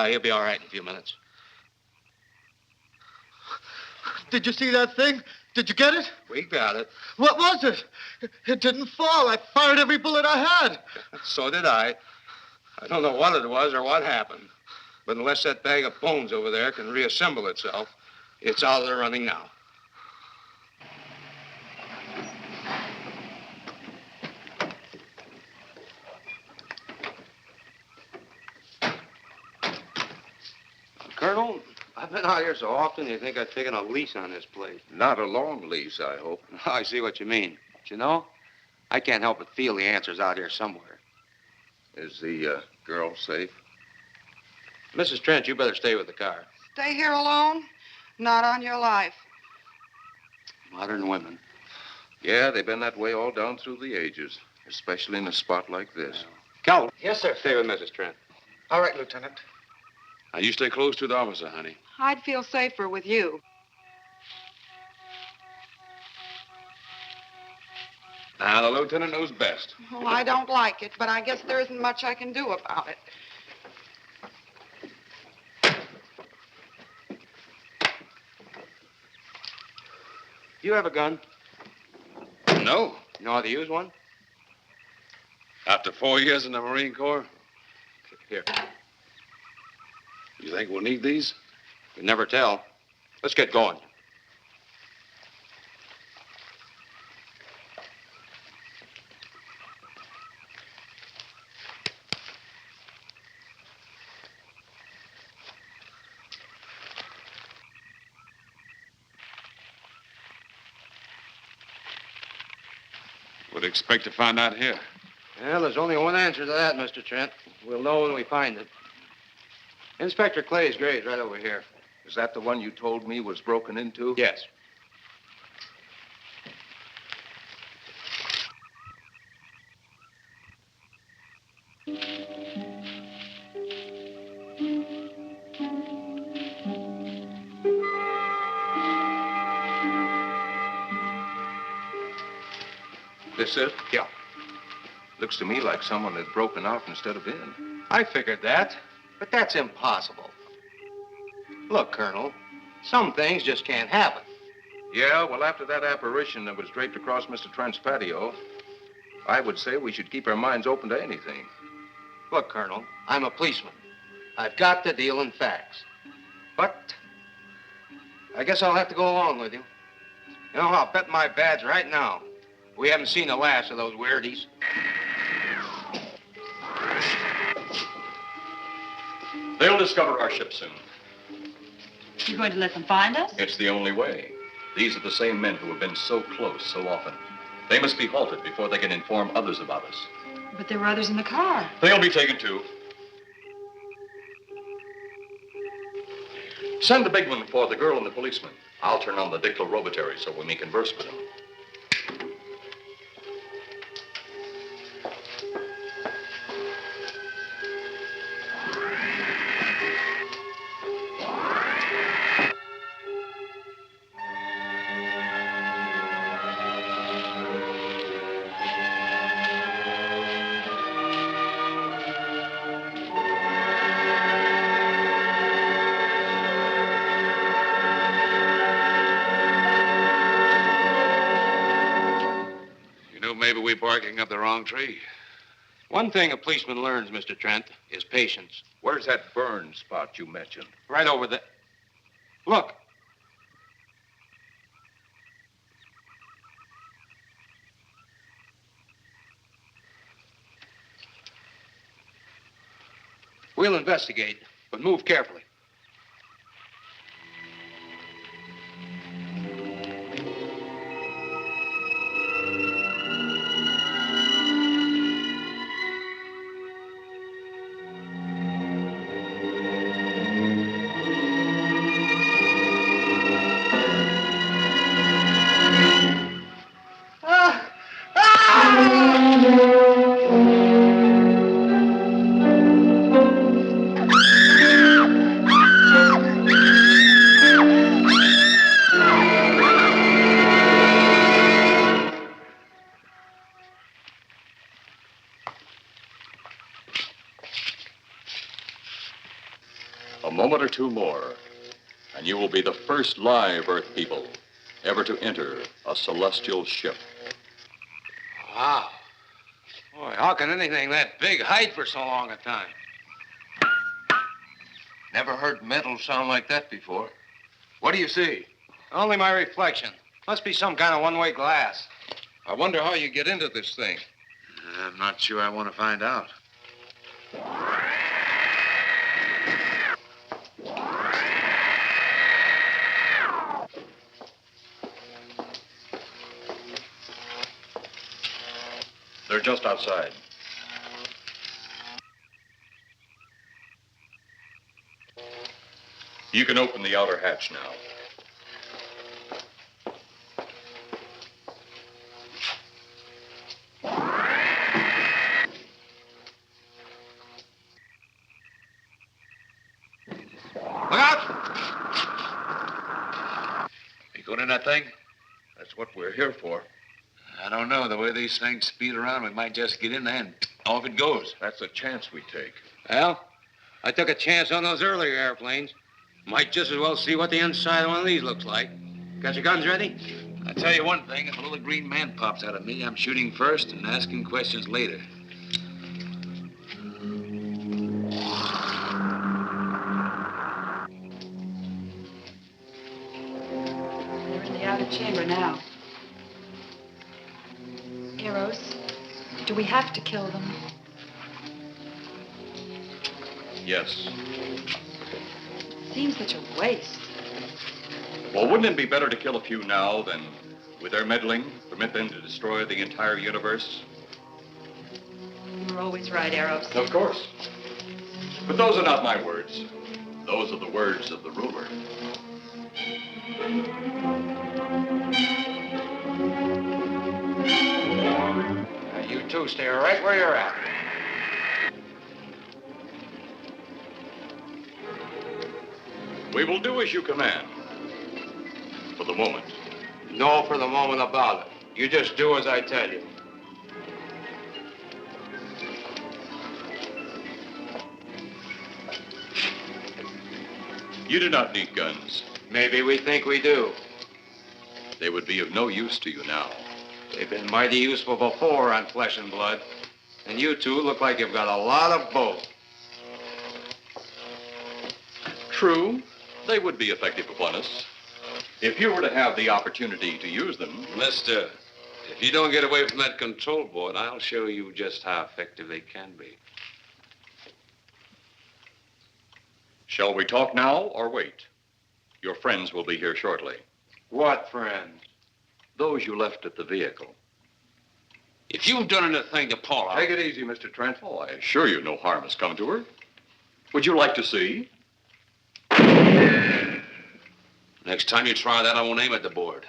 He'll be all right in a few minutes. Did you see that thing? Did you get it? We got it. What was it? It didn't fall. I fired every bullet I had. So did I. I don't know what it was or what happened. But unless that bag of bones over there can reassemble itself, it's out of the running now. Colonel, I've been out here so often, you think I've taken a lease on this place. Not a long lease, I hope. I see what you mean. But you know, I can't help but feel the answer's out here somewhere. Is the girl safe? Mrs. Trent, you better stay with the car. Stay here alone? Not on your life. Modern women. Yeah, they've been that way all down through the ages, especially in a spot like this. Cal. Yes, sir. Stay with Mrs. Trent. All right, Lieutenant. Now, you stay close to the officer, honey. I'd feel safer with you. Now, the lieutenant knows best. Well, I don't like it, but I guess there isn't much I can do about it. You have a gun? No. You know how to use one? After 4 years in the Marine Corps? Here. You think we'll need these? You never tell. Let's get going. What do you expect to find out here? Well, there's only one answer to that, Mr. Trent. We'll know when we find it. Inspector Clay's grave's right over here. Is that the one you told me was broken into? Yes. This it? Yeah. Looks to me like someone had broken out instead of in. I figured that, but that's impossible. Look, Colonel, some things just can't happen. Yeah, well, after that apparition that was draped across Mr. Trent's patio, I would say we should keep our minds open to anything. Look, Colonel, I'm a policeman. I've got to deal in facts. But I guess I'll have to go along with you. You know, I'll bet my badge right now we haven't seen the last of those weirdies. They'll discover our ship soon. You're going to let them find us? It's the only way. These are the same men who have been so close so often. They must be halted before they can inform others about us. But there were others in the car. They'll be taken too. Send the big one for the girl and the policeman. I'll turn on the dictylrobotary so we may converse with them. Maybe we're barking up the wrong tree. One thing a policeman learns, Mr. Trent, is patience. Where's that burn spot you mentioned? Right over there. Look. We'll investigate, but move carefully. A moment or two more, and you will be the first live Earth people ever to enter a celestial ship. Wow. Boy, how can anything that big hide for so long a time? Never heard metal sound like that before. What do you see? Only my reflection. Must be some kind of one-way glass. I wonder how you get into this thing. I'm not sure I want to find out. They're just outside. You can open the outer hatch now. Look out! You going in that thing? That's what we're here for. I don't know. The way these things speed around, we might just get in there and off it goes. That's a chance we take. Well, I took a chance on those earlier airplanes. Might just as well see what the inside of one of these looks like. Got your guns ready? I'll tell you one thing. If a little green man pops out of me, I'm shooting first and asking questions later. for now. Eros, do we have to kill them? Yes. Seems such a waste. Well, wouldn't it be better to kill a few now than, with their meddling, permit them to destroy the entire universe? You're always right, Eros. Of course. But those are not my words. Those are the words of the ruler. Now, you two stay right where you're at. We will do as you command. For the moment. No for the moment about it. You just do as I tell you. You do not need guns. Maybe we think we do. They would be of no use to you now. They've been mighty useful before on flesh and blood. And you two look like you've got a lot of both. True, they would be effective upon us. If you were to have the opportunity to use them. Mister, if you don't get away from that control board, I'll show you just how effective they can be. Shall we talk now or wait? Your friends will be here shortly. What friends? Those you left at the vehicle. If you've done anything to Paula... Take it easy, Mr. Trent. Oh, I assure you no harm has come to her. Would you like to see? Next time you try that, I won't aim at the board.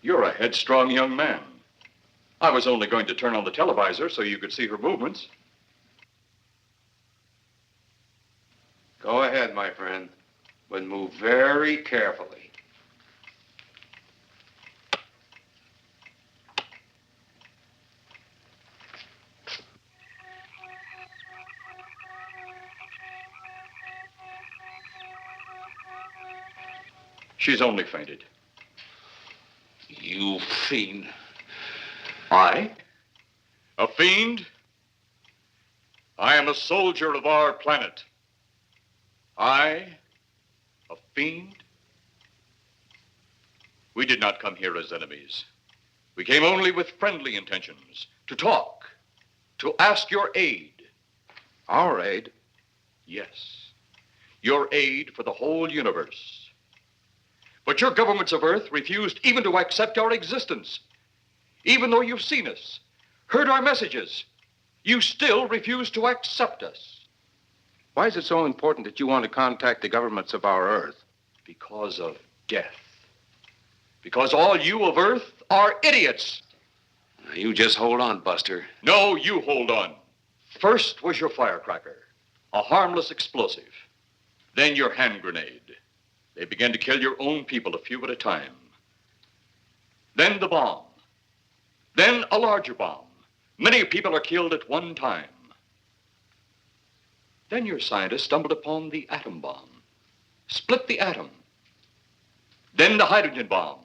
You're a headstrong young man. I was only going to turn on the televisor so you could see her movements. Go ahead, my friend, but move very carefully. She's only fainted. You fiend. I? A fiend? I am a soldier of our planet. I? A fiend? We did not come here as enemies. We came only with friendly intentions, to talk, to ask your aid. Our aid? Yes, your aid for the whole universe. But your governments of Earth refused even to accept our existence. Even though you've seen us, heard our messages, you still refuse to accept us. Why is it so important that you want to contact the governments of our Earth? Because of death. Because all you of Earth are idiots. Now, you just hold on, Buster. No, you hold on. First was your firecracker, a harmless explosive. Then your hand grenade. They began to kill your own people a few at a time. Then the bomb. Then a larger bomb. Many people are killed at one time. Then your scientists stumbled upon the atom bomb. Split the atom. Then the hydrogen bomb,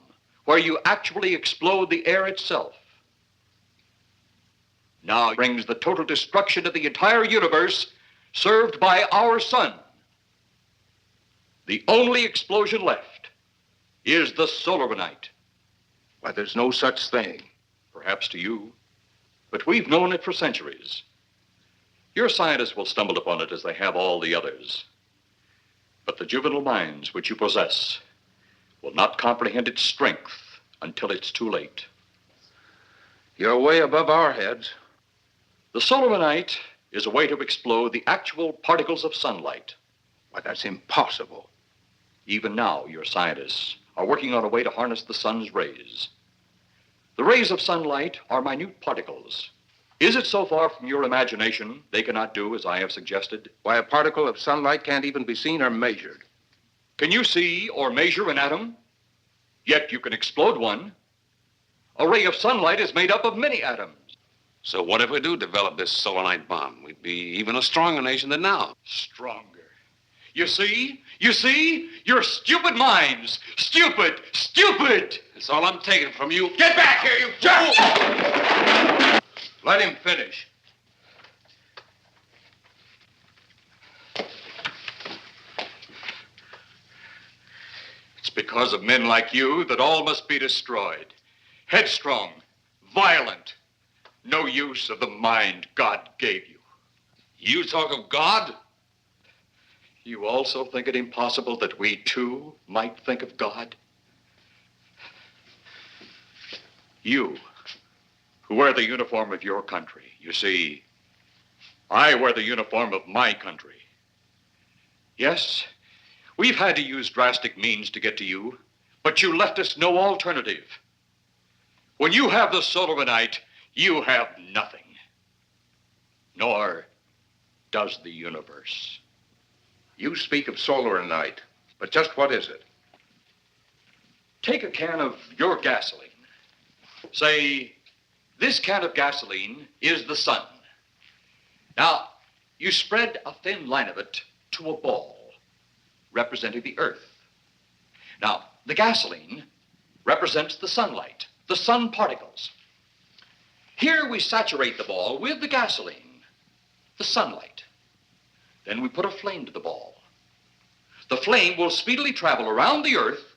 where you actually explode the air itself. Now brings the total destruction of the entire universe served by our sun. The only explosion left is the solarite. Why, there's no such thing. Perhaps to you, but we've known it for centuries. Your scientists will stumble upon it as they have all the others. But the juvenile minds which you possess will not comprehend its strength until it's too late. You're way above our heads. The solarite is a way to explode the actual particles of sunlight. Why, that's impossible. Even now, your scientists are working on a way to harness the sun's rays. The rays of sunlight are minute particles. Is it so far from your imagination they cannot do as I have suggested? Why, a particle of sunlight can't even be seen or measured. Can you see or measure an atom? Yet you can explode one. A ray of sunlight is made up of many atoms. So what if we do develop this solarite bomb? We'd be even a stronger nation than now. Stronger. You see? You see? Your stupid minds. Stupid! Stupid! That's all I'm taking from you. Get back here, you fool! Let him finish. It's because of men like you that all must be destroyed. Headstrong, violent, no use of the mind God gave you. You talk of God? You also think it impossible that we too might think of God? You, who wear the uniform of your country. You see, I wear the uniform of my country. Yes, we've had to use drastic means to get to you, but you left us no alternative. When you have the soul of a night, you have nothing. Nor does the universe. You speak of solar night, but just what is it? Take a can of your gasoline. Say, this can of gasoline is the sun. Now, you spread a thin line of it to a ball, representing the earth. Now, the gasoline represents the sunlight, the sun particles. Here we saturate the ball with the gasoline, the sunlight. Then we put a flame to the ball. The flame will speedily travel around the earth,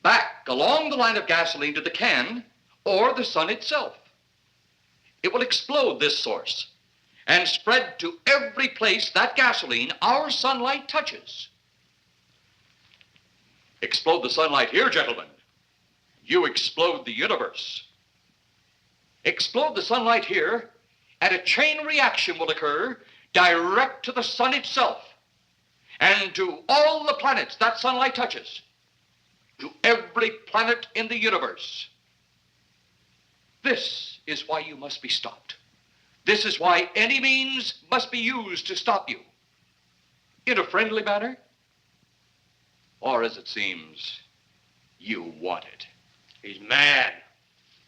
back along the line of gasoline to the can, or the sun itself. It will explode this source and spread to every place that gasoline, our sunlight, touches. Explode the sunlight here, gentlemen. You explode the universe. Explode the sunlight here, and a chain reaction will occur direct to the sun itself and to all the planets that sunlight touches, to every planet in the universe. This is why you must be stopped. This is why any means must be used to stop you. In a friendly manner, or as it seems, you want it. He's mad.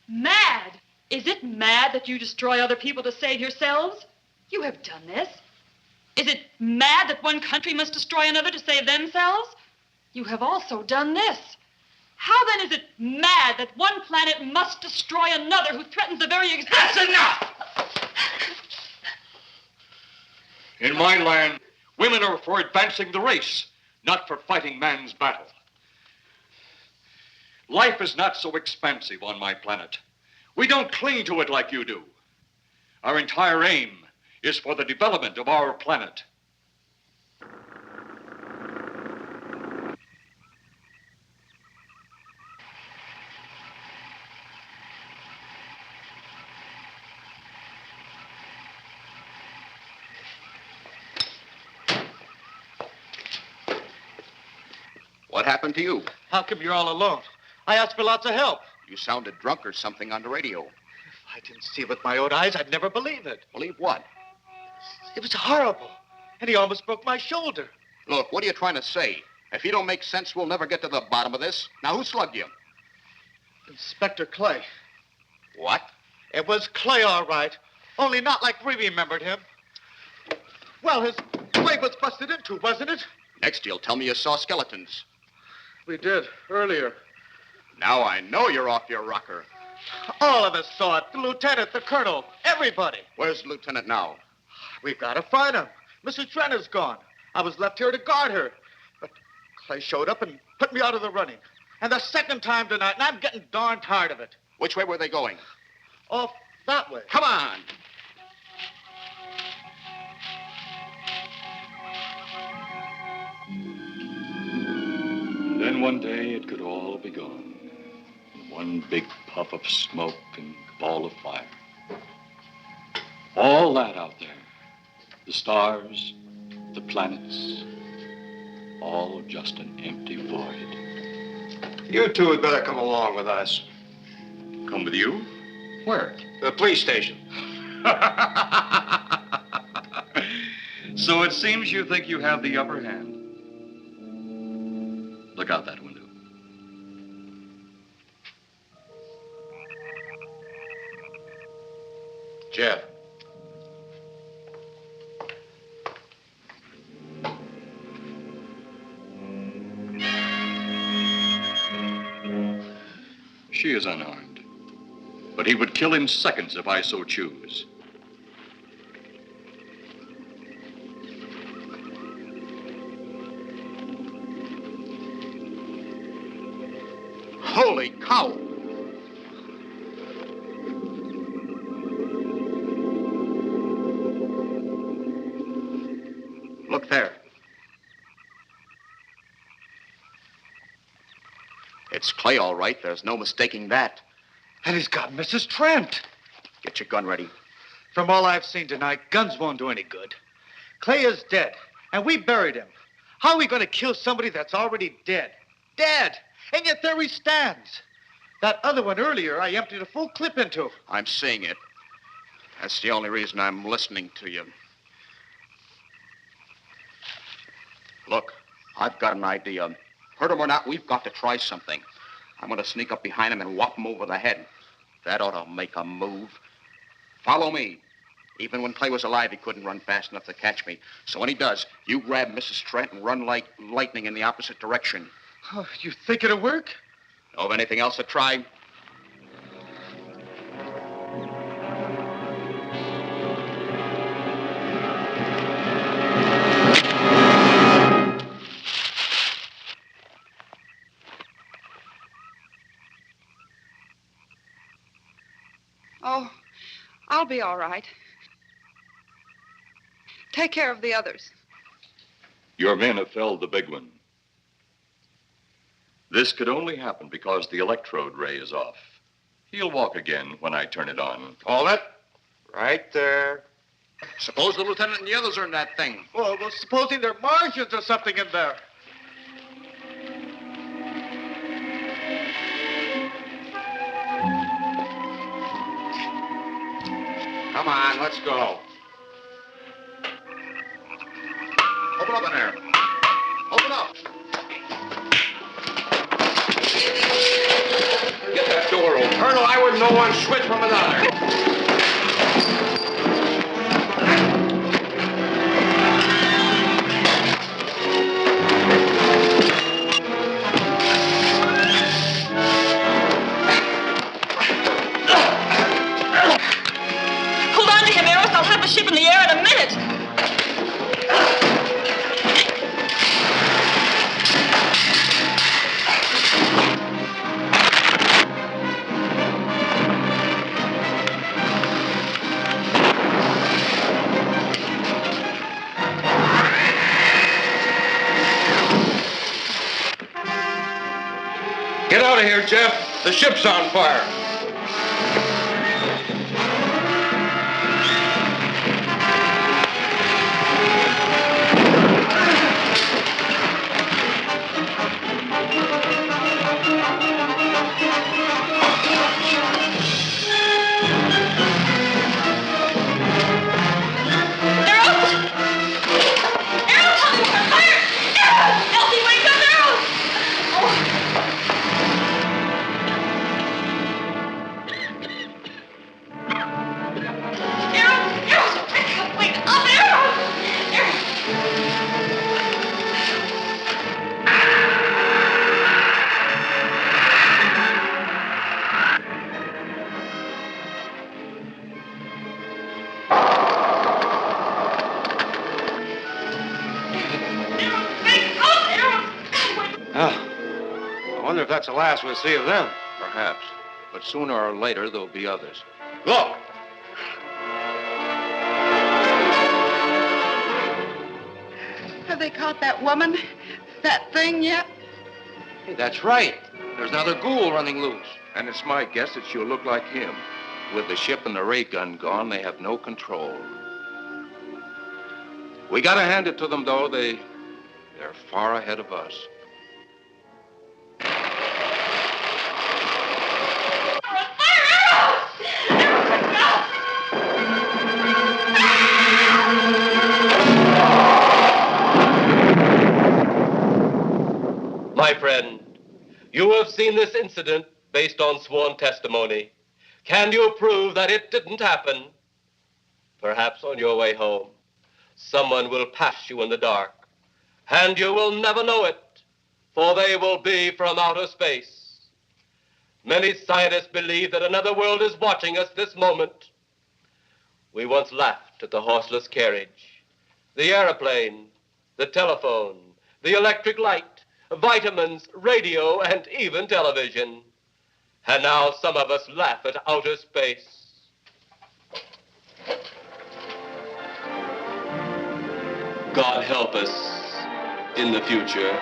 Mad? Is it mad that you destroy other people to save yourselves? You have done this. Is it mad that one country must destroy another to save themselves? You have also done this. How then is it mad that one planet must destroy another who threatens the very existence? That's enough! In my land, women are for advancing the race, not for fighting man's battle. Life is not so expansive on my planet. We don't cling to it like you do. Our entire aim is for the development of our planet. What happened to you? How come you're all alone? I asked for lots of help. You sounded drunk or something on the radio. If I didn't see it with my own eyes, I'd never believe it. Believe what? It was horrible. And he almost broke my shoulder. Look, what are you trying to say? If you don't make sense, we'll never get to the bottom of this. Now, who slugged you? Inspector Clay. What? It was Clay, all right. Only not like we remembered him. Well, his grave was busted into, wasn't it? Next, you'll tell me you saw skeletons. We did, earlier. Now I know you're off your rocker. All of us saw it. The lieutenant, the colonel, everybody. Where's the lieutenant now? We've got to find him. Mrs. Trenner's gone. I was left here to guard her. But Clay showed up and put me out of the running. And the second time tonight, and I'm getting darn tired of it. Which way were they going? Off that way. Come on. Then one day it could all be gone. One big puff of smoke and ball of fire. All that out there. The stars, the planets, all just an empty void. You two had better come along with us. Come with you? Where? The police station. So it seems you think you have the upper hand. Look out that window. Jeff. She is unarmed. But he would kill in seconds if I so choose. It's Clay, all right. There's no mistaking that. And he's got Mrs. Trent. Get your gun ready. From all I've seen tonight, guns won't do any good. Clay is dead, and we buried him. How are we going to kill somebody that's already dead? Dead! And yet there he stands. That other one earlier, I emptied a full clip into. I'm seeing it. That's the only reason I'm listening to you. Look, I've got an idea. Hurt him or not, we've got to try something. I'm going to sneak up behind him and whop him over the head. That ought to make a move. Follow me. Even when Clay was alive, he couldn't run fast enough to catch me. So when he does, you grab Mrs. Trent and run like lightning in the opposite direction. Oh, you think it'll work? Know of anything else to try? Oh, I'll be all right. Take care of the others. Your men have felled the big one. This could only happen because the electrode ray is off. He'll walk again when I turn it on. Hold it. Right there. Suppose the lieutenant and the others are in that thing. Well, supposing there are Martians or something in there. Come on, let's go. Open up in there. Open up. Get that door open. Colonel, I wouldn't know one switch from another. Hold on to him, Eros. I'll have the ship in the air in a minute. Get out of here, Jeff. The ship's on fire. I wonder if that's the last we'll see of them. Perhaps. But sooner or later, there'll be others. Look! Have they caught that woman? That thing yet? Hey, that's right. There's another ghoul running loose. And it's my guess that she'll look like him. With the ship and the ray gun gone, they have no control. We gotta hand it to them, though. They're far ahead of us. My friend, you have seen this incident based on sworn testimony. Can you prove that it didn't happen? Perhaps on your way home, someone will pass you in the dark, and you will never know it, for they will be from outer space. Many scientists believe that another world is watching us this moment. We once laughed at the horseless carriage, the airplane, the telephone, the electric light, vitamins, radio, and even television. And now some of us laugh at outer space. God help us in the future.